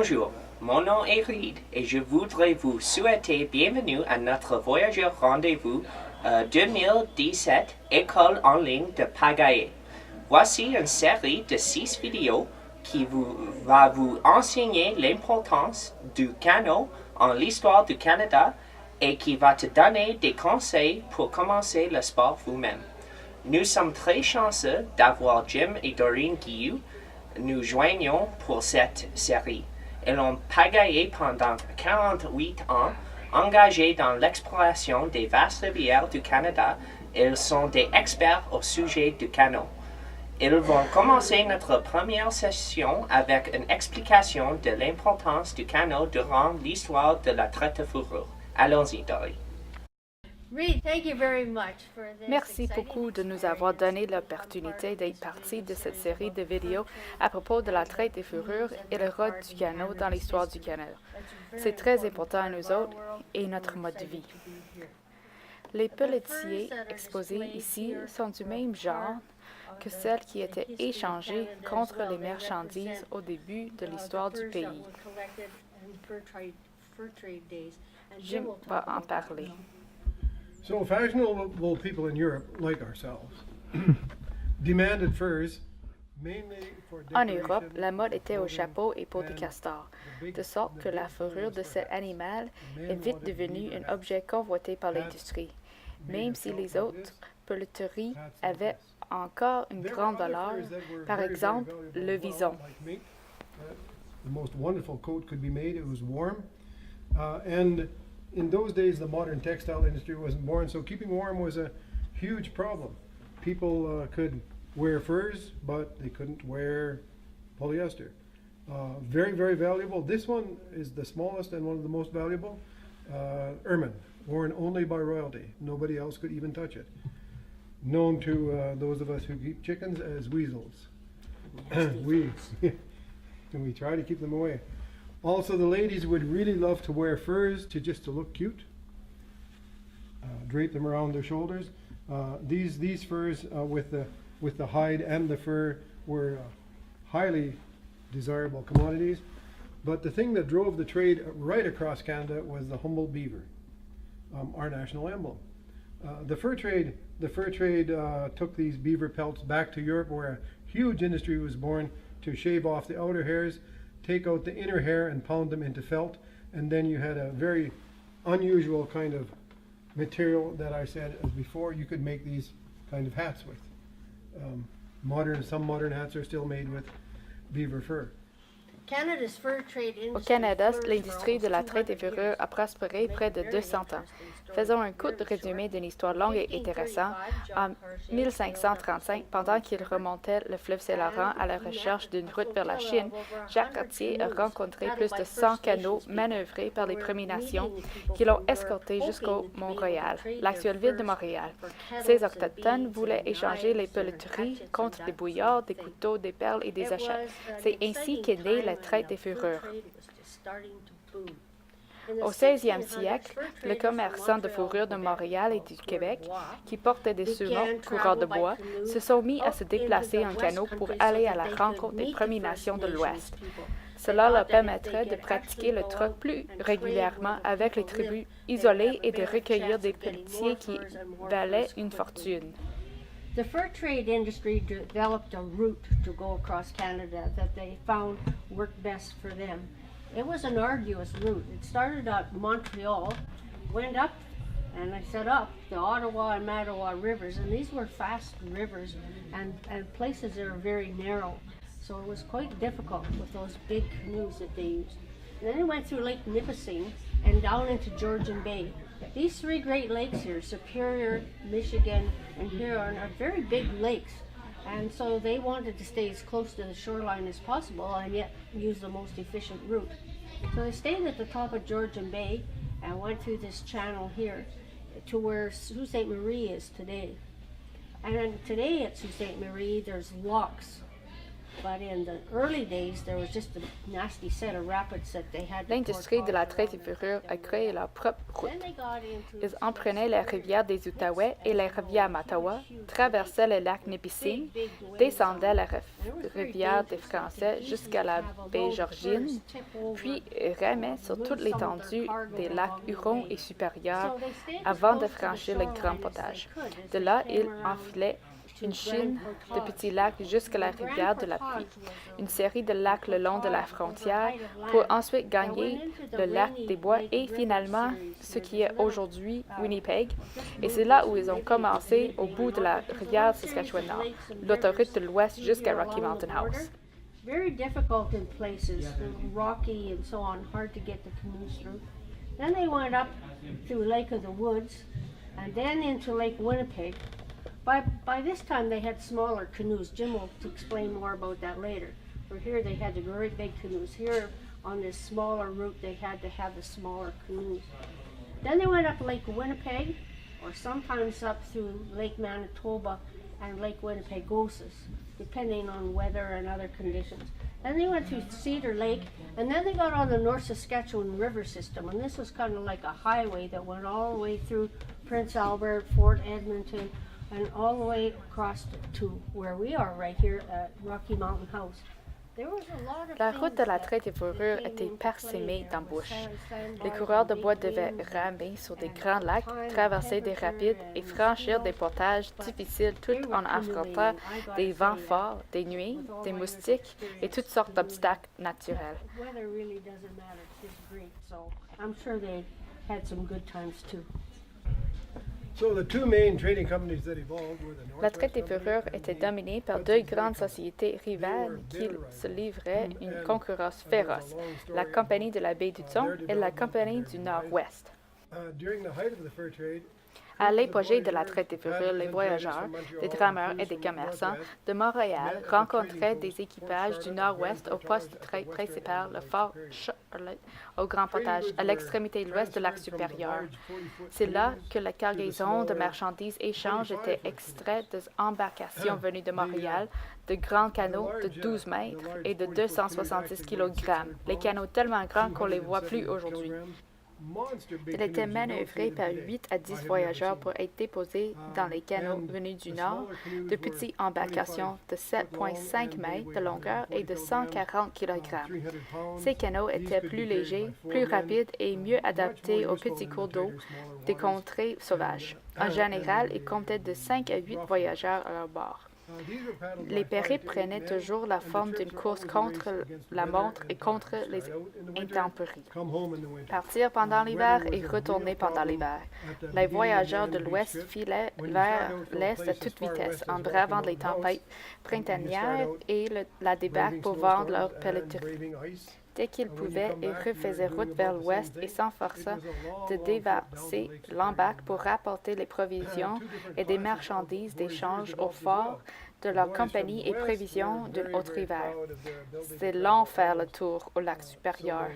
Bonjour, mon nom est Reed et je voudrais vous souhaiter bienvenue à notre voyageur rendez-vous 2017 École en ligne de pagayer. Voici une série de 6 vidéos qui va vous enseigner l'importance du canot en l'histoire du Canada et qui va te donner des conseils pour commencer le sport vous-même. Nous sommes très chanceux d'avoir Jim et Doreen Guilloux nous joignons pour cette série. Ils ont pagayé pendant 48 ans, engagés dans l'exploration des vastes rivières du Canada. Ils sont des experts au sujet du canot. Ils vont commencer notre première session avec une explication de l'importance du canot durant l'histoire de la traite de fourrure. Allons-y, Doreen. Merci beaucoup de nous avoir donné l'opportunité d'être partie de cette série de vidéos à propos de la traite des fourrures et le rôle du canot dans l'histoire du Canada. C'est très important à nous autres et notre mode de vie. Les pelletiers exposés ici sont du même genre que celles qui étaient échangées contre les marchandises au début de l'histoire du pays. Jim va en parler. So fashionable people in Europe, like ourselves, demanded furs mainly for En decoration. Europe, la mode était aux chapeaux et peaux de castor, de sorte que la fourrure de cet animal est vite devenue un objet convoité par l'industrie, même si les autres pelleteries avaient encore une grande valeur, par exemple le vison. The most wonderful coat could be made. It was warm, and in those days, the modern textile industry wasn't born, so keeping warm was a huge problem. People could wear furs, but they couldn't wear polyester. Very, very valuable. This one is the smallest and one of the most valuable. Ermine, worn only by royalty. Nobody else could even touch it. Known to those of us who keep chickens as weasels. And we try to keep them away. Also, the ladies would really love to wear furs just to look cute. Drape them around their shoulders. These furs with the hide and the fur were highly desirable commodities. But the thing that drove the trade right across Canada was the Humboldt beaver, our national emblem. The fur trade took these beaver pelts back to Europe, where a huge industry was born to shave off the outer hairs, take out the inner hair and pound them into felt, and then you had a very unusual kind of material that I said as before you could make these kind of hats with. Some modern hats are still made with beaver fur. Au Canada, l'industrie de la traite des fourrures a prospéré près de 200 ans. Faisons un court résumé d'une histoire longue et intéressante. En 1535, pendant qu'il remontait le fleuve Saint-Laurent à la recherche d'une route vers la Chine, Jacques Cartier a rencontré plus de 100 canots manœuvrés par les Premières Nations qui l'ont escorté jusqu'au Mont-Royal, l'actuelle ville de Montréal. Ces autochtones voulaient échanger les pelleteries contre des bouillards, des couteaux, des perles et des échelles. C'est ainsi qu'est née la traite des fourrures. Au 16e siècle, le commerçant de fourrure de Montréal et du Québec, qui portaient des surnoms coureurs de bois, se sont mis à se déplacer en canot pour aller à la rencontre des Premières Nations de l'Ouest. Cela leur permettrait de pratiquer le troc plus régulièrement avec les tribus isolées et de recueillir des pelletiers qui valaient une fortune. The fur trade industry developed a route to go across Canada that they found worked best for them. It was an arduous route. It started at Montreal, went up, and I set up the Ottawa and Mattawa rivers, and these were fast rivers and places that are very narrow. So it was quite difficult with those big canoes that they used. And then it went through Lake Nipissing and down into Georgian Bay. These three Great Lakes here, Superior, Michigan, and Huron, are very big lakes. And so they wanted to stay as close to the shoreline as possible and yet use the most efficient route. So they stayed at the top of Georgian Bay and went through this channel here to where Sault Ste. Marie is today. And then today at Sault Ste. Marie, there's locks But in the early days, there was just a nasty set of rapids that they had to L'industrie de la traite et fourrure a créé leur propre route. Then they got into Ils emprenaient la rivière des Outaouais et la rivière Mattawa, traversaient le lac Nipissing, descendaient la rivière des Français jusqu'à la baie Georgine, puis ramaient sur toute l'étendue des lacs Huron et Supérieur avant de franchir le Grand Potage. De là, ils enfilaient une chaîne de petits lacs jusqu'à la rivière de la Pluie, une série de lacs le long de la frontière pour ensuite gagner le lac des Bois et finalement ce qui est aujourd'hui Winnipeg. Et c'est là où ils ont commencé au bout de la rivière Saskatchewan-Nord, l'autoroute de l'Ouest jusqu'à Rocky Mountain House. very difficult in places, rocky and so on, hard to get the canoes through. Then they went up through Lake of the Woods and then into Lake Winnipeg. By this time they had smaller canoes. Jim will explain more about that later. For here they had the great big canoes. Here on this smaller route they had to have the smaller canoes. Then they went up Lake Winnipeg or sometimes up through Lake Manitoba and Lake Winnipegosis, depending on weather and other conditions. Then they went through Cedar Lake, and then they got on the North Saskatchewan River system, and this was kind of like a highway that went all the way through Prince Albert, Fort Edmonton, and all the way across to where we are right here at Rocky Mountain House. La route de la traite et fourrure était parsemée d'embûches. Les coureurs de bois devaient ramer sur des grands lacs, traverser des rapides et franchir des portages difficiles tout en affrontant des vents forts, des nuées, des moustiques et toutes sortes d'obstacles naturels. La traite et fourrure était dominée par deux grandes sociétés rivales qui se livraient une concurrence féroce, la compagnie de la baie du Thon et la compagnie du Nord-Ouest. À l'apogée de la traite et fourrure, les voyageurs, des drameurs et des commerçants de Montréal rencontraient des équipages du Nord-Ouest au poste de traite principal, le fort Charlotte, au Grand Potage, à l'extrémité ouest de lac supérieur. C'est là que la cargaison de marchandises échange était extraite des embarcations venues de Montréal, de grands canots de 12 mètres et de 270 kg, les canots tellement grands qu'on ne les voit plus aujourd'hui. Il était manœuvré par 8 à 10 voyageurs pour être déposés dans les canots venus du nord, de petites embarcations de 7,5 mètres de longueur et de 140 kg. Ces canots étaient plus légers, plus rapides et mieux adaptés aux petits cours d'eau des contrées sauvages. En général, ils comptaient de 5 à 8 voyageurs à leur bord. Les périples prenaient toujours la forme d'une course contre la montre et contre les intempéries. Partir pendant l'hiver et retourner pendant l'hiver. Les voyageurs de l'Ouest filaient vers l'Est à toute vitesse en bravant les tempêtes printanières et la débâcle pour vendre leur pelleterie. Dès qu'ils pouvaient, ils refaisaient route vers l'ouest et s'efforçaient de déverser l'embarque pour rapporter les provisions et des marchandises d'échange au fort de leur compagnie et prévisions d'une autre rivière. C'est long faire le tour au lac supérieur.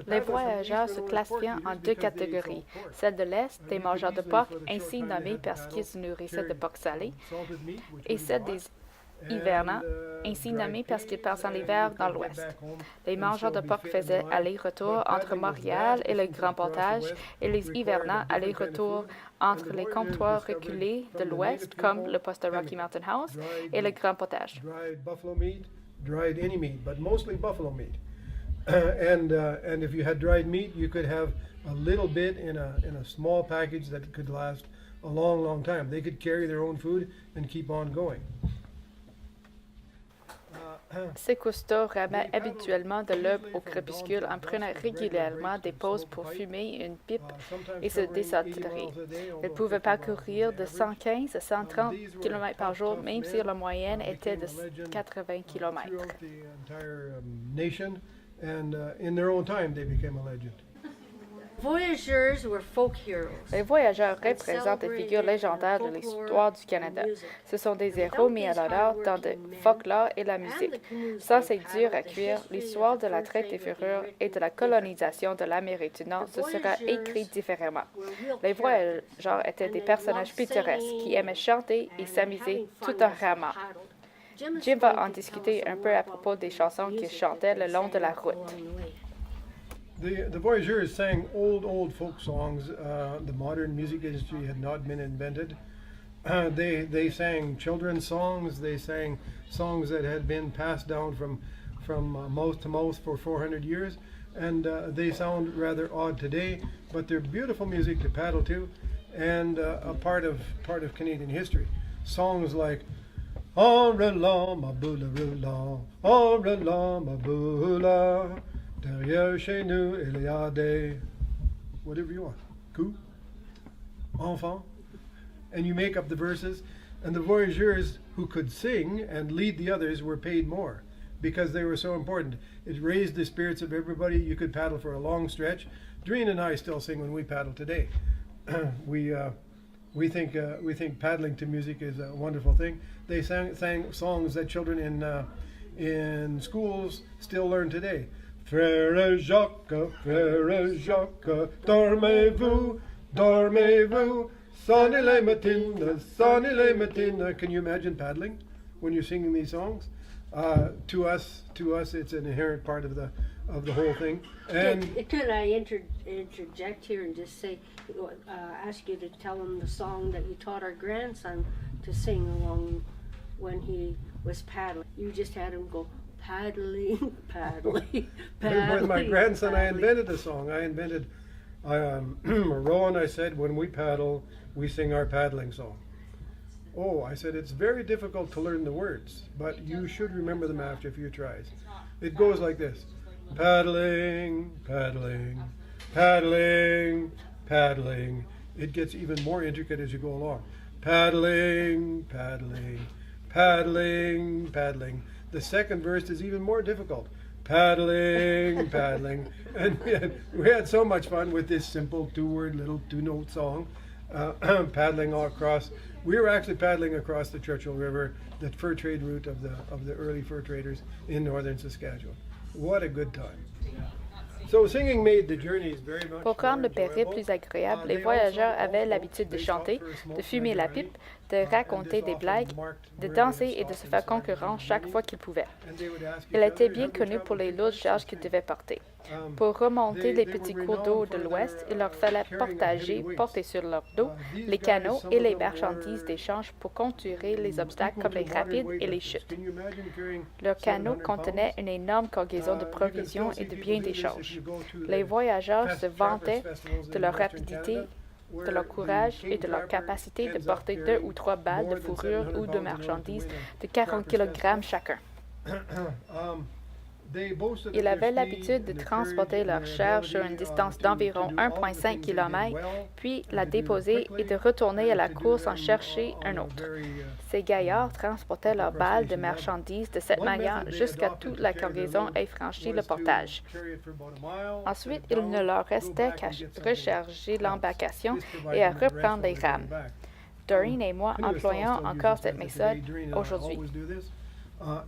Les voyageurs se classifiaient en deux catégories, celle de l'Est, des mangeurs de porc, ainsi nommés parce qu'ils se nourrissaient de porc salé, et celle des hivernants, ainsi nommés parce qu'ils passaient l'hiver dans l'Ouest. Les mangeurs de porc faisaient aller-retour entre Montréal et le Grand Potage, et les hivernants aller-retour entre les comptoirs reculés de l'Ouest, comme le poste de Rocky Mountain House, et le Grand Potage. And if you had dried meat, you could have a little bit in a small package that could last a long, long time. They could carry their own food and keep on going. Ces cousteaux ramaient habituellement de l'herbe au crépuscule en prenant régulièrement des pauses pour fumer une pipe et se déshydrater. Ils pouvaient parcourir de 115 à 130 km par jour, même si la moyenne était de 80 km. And in their own time, they became a legend. Voyageurs were folk heroes. Les voyageurs représentent des figures légendaires de l'histoire du Canada. Ce sont des héros mis à l'honneur dans le folklore et la musique. Sans ces durs à cuire, l'histoire de la traite des fourrures et de la colonisation de l'Amérique du Nord se sera écrite différemment. Les voyageurs étaient des personnages pittoresques qui aimaient chanter et s'amuser tout en ramant. Jim va en discuter un peu à propos des chansons qu'ils chantaient le long de la route. The voyageurs sang old folk songs. The modern music industry had not been invented. They sang children's songs. They sang songs that had been passed down from mouth to mouth for 400 years. And they sound rather odd today, but they're beautiful music to paddle to, and a part of Canadian history. Songs like "En roulant ma boule roulant, en roulant ma boule, derrière chez nous il y a des," whatever you want, coup, enfant, and you make up the verses. And the voyageurs who could sing and lead the others were paid more, because they were so important. It raised the spirits of everybody. You could paddle for a long stretch. Doreen and I still sing when we paddle today. We think paddling to music is a wonderful thing. They sang songs that children in schools still learn today. Frère Jacques, dormez-vous, dormez-vous, sonnez les matines. Can you imagine paddling when you're singing these songs? To us, it's an inherent part of the whole thing. And Can I interject here and just say, ask you to tell him the song that you taught our grandson to sing along when he was paddling? You just had him go paddling, paddling, paddling. With my grandson, paddling. I invented a song. Rowan, I said, when we paddle, we sing our paddling song. Oh, I said, it's very difficult to learn the words, but you should remember them after a few tries. It goes like this. Paddling, paddling, paddling, paddling. It gets even more intricate as you go along. Paddling, paddling, paddling, paddling. The second verse is even more difficult. Paddling, paddling. And we had so much fun with this simple two-word little two-note song, paddling all across. We were actually paddling across the Churchill River, the fur trade route of the early fur traders in northern Saskatchewan. What a good time. So singing made the journeys very much Pour rendre le more périple enjoyable. plus agréable, les voyageurs avaient l'habitude de chanter, de fumer la pipe, de raconter des blagues, de danser et de se faire concurrence chaque fois qu'ils pouvaient. Il était bien connu pour les lourdes charges qu'ils devaient porter. Pour remonter les petits cours d'eau de l'Ouest, il leur fallait porter sur leur dos les canots et les marchandises d'échange pour contourner les obstacles comme les rapides et les chutes. Leurs canots contenaient une énorme cargaison de provisions et de biens d'échange. Les voyageurs se vantaient de leur rapidité, de leur courage et de leur capacité de porter 2 ou 3 balles de fourrure ou de marchandises de 40 kg chacun. Ils avaient l'habitude de transporter leur charge sur une distance d'environ 1,5 km, puis la déposer et de retourner à la course en chercher un autre. Ces gaillards transportaient leurs balles de marchandises de cette manière jusqu'à toute la cargaison ait franchi le portage. Ensuite, il ne leur restait qu'à recharger l'embarcation et à reprendre les rames. Doreen et moi employons encore cette méthode aujourd'hui.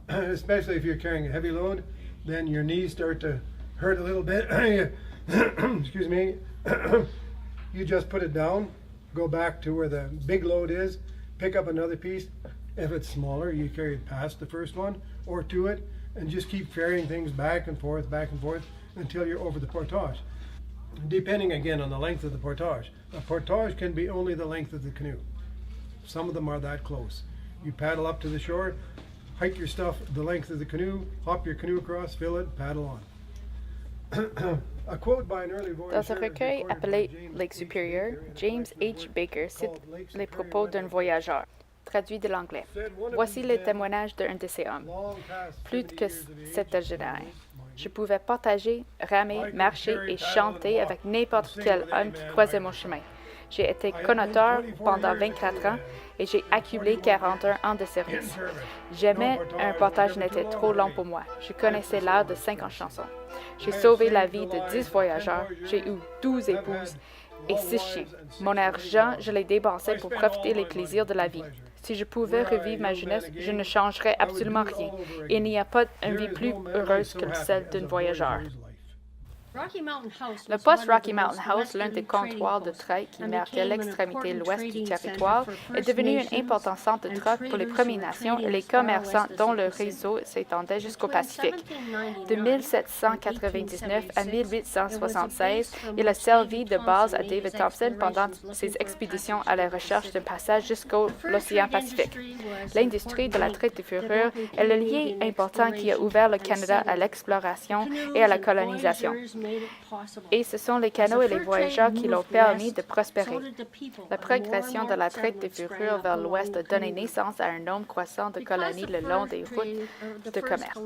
Especially if you're carrying a heavy load, then your knees start to hurt a little bit. Excuse me. You just put it down, go back to where the big load is, pick up another piece. If it's smaller, you carry it past the first one or to it, and just keep carrying things back and forth until you're over the portage. Depending again on the length of the portage. A portage can be only the length of the canoe. Some of them are that close. You paddle up to the shore, hike your stuff the length of the canoe, hop your canoe across, fill it, paddle on. A quote by an early voyager Dans un recueil appelé Lake Superior, James H. Baker cite les propos d'un voyageur, traduit de l'anglais. Voici le témoignage d'un de ces hommes. Plus que septuagénaire, je pouvais partager, ramer, marcher et chanter avec n'importe quel homme qui croisait mon chemin. J'ai été connoteur pendant 24 ans et j'ai accumulé 41 ans de service. Jamais un portage n'était trop long pour moi. Je connaissais l'art de 50 chansons. J'ai sauvé la vie de 10 voyageurs. J'ai eu 12 épouses et 6 chiens. Mon argent, je l'ai dépensé pour profiter des plaisirs de la vie. Si je pouvais revivre ma jeunesse, je ne changerais absolument rien. Il n'y a pas une vie plus heureuse que celle d'un voyageur. Le poste Rocky Mountain House, l'un des comptoirs de traite qui marquait l'extrémité l'ouest du territoire, est devenu un important centre de troc pour les Premières Nations et les commerçants dont le réseau s'étendait jusqu'au Pacifique. De 1799 à 1876, il a servi de base à David Thompson pendant ses expéditions à la recherche d'un passage jusqu'à l'océan Pacifique. L'industrie de la traite de fourrure est le lien important qui a ouvert le Canada à l'exploration et à la colonisation. Et ce sont les canots et les voyageurs qui l'ont permis de prospérer. La progression de la traite de fourrure vers l'ouest a donné naissance à un nombre croissant de colonies le long des routes de commerce.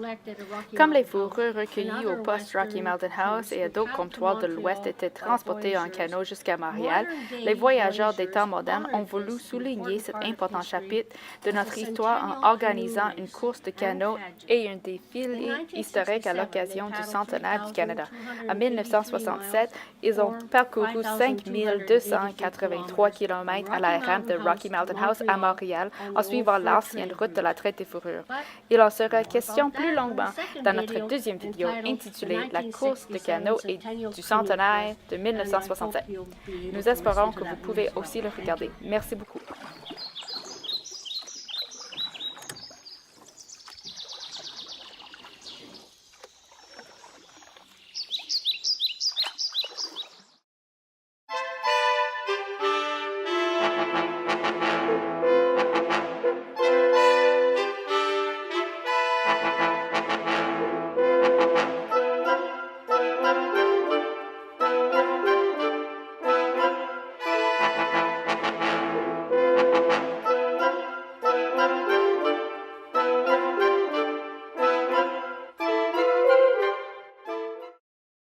Comme les fourrures recueillies au poste Rocky Mountain House et à d'autres comptoirs de l'ouest étaient transportées en canot jusqu'à Montréal, les voyageurs des temps modernes ont voulu souligner cet important chapitre de notre histoire en organisant une course de canot et un défilé historique à l'occasion du centenaire du Canada. En 1967, ils ont parcouru 5283 km à la rampe de Rocky Mountain House à Montréal en suivant l'ancienne route de la traite des fourrures. Il en sera question plus longuement dans notre deuxième vidéo intitulée « La course de canot et du centenaire de 1967 ». Nous espérons que vous pouvez aussi le regarder. Merci beaucoup.